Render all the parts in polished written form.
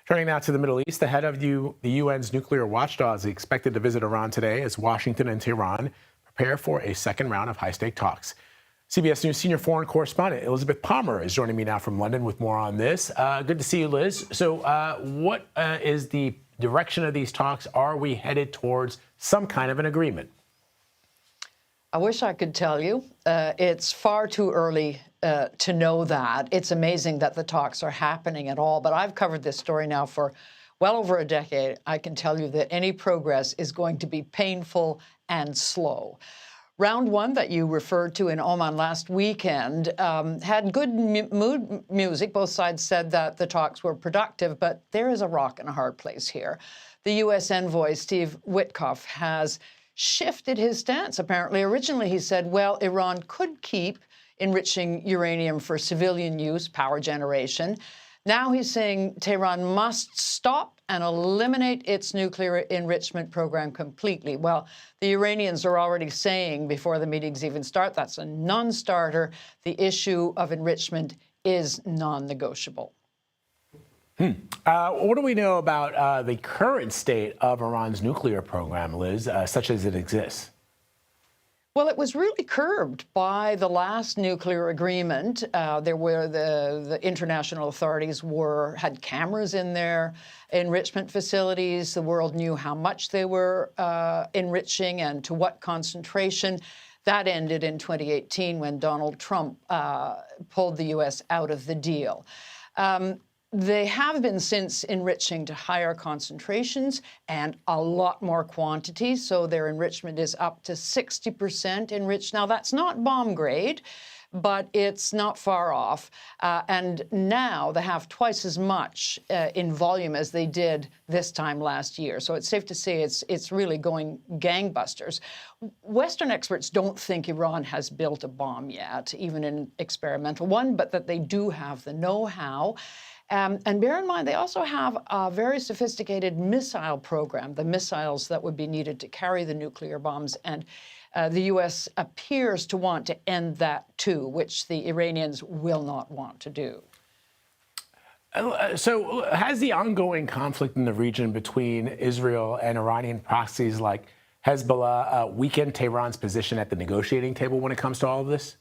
Turning now to the Middle East, the head of the UN's nuclear watchdog is expected to visit Iran today as Washington and Tehran prepare for a second round of high-stake talks. CBS News senior foreign correspondent Elizabeth Palmer is joining me now from London with more on this. Good to see you, Liz. So what is the direction of these talks? Are we headed towards some kind of an agreement? I wish I could tell you. It's far too early to know that. It's amazing that the talks are happening at all. But I've covered this story now for well over a decade. I can tell you that any progress is going to be painful and slow. Round one that you referred to in Oman last weekend had good mood music. Both sides said that the talks were productive, but there is a rock and a hard place here. The U.S. envoy, Steve Witkoff, has shifted his stance, apparently. Originally, he said, well, Iran could keep enriching uranium for civilian use, power generation. Now he's saying Tehran must stop and eliminate its nuclear enrichment program completely. Well, the Iranians are already saying before the meetings even start, that's a non-starter. The issue of enrichment is non-negotiable. What do we know about the current state of Iran's nuclear program, Liz, such as it exists? Well, it was really curbed by the last nuclear agreement. There were the international authorities had cameras in their enrichment facilities. The world knew how much they were enriching and to what concentration. That ended in 2018 when Donald Trump pulled the U.S. out of the deal. They have been since enriching to higher concentrations and a lot more quantity, so their enrichment is up to 60% enriched. Now, that's not bomb grade, but it's not far off. And now they have twice as much in volume as they did this time last year. So it's safe to say it's really going gangbusters. Western experts don't think Iran has built a bomb yet, even an experimental one, but that they do have the know-how. And bear in mind, they also have a very sophisticated missile program, the missiles that would be needed to carry the nuclear bombs. And the U.S. appears to want to end that, too, which the Iranians will not want to do. So has the ongoing conflict in the region between Israel and Iranian proxies like Hezbollah weakened Tehran's position at the negotiating table when it comes to all of this?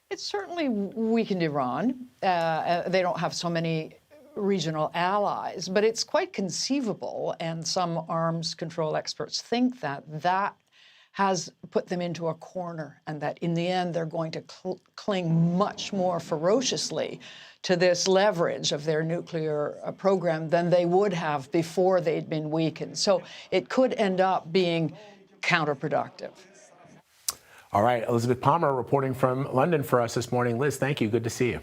It's certainly weakened Iran. They don't have so many regional allies, but it's quite conceivable, and some arms control experts think that that has put them into a corner and that in the end they're going to cling much more ferociously to this leverage of their nuclear program than they would have before they'd been weakened. So it could end up being counterproductive. All right, Elizabeth Palmer reporting from London for us this morning. Liz, thank you. Good to see you.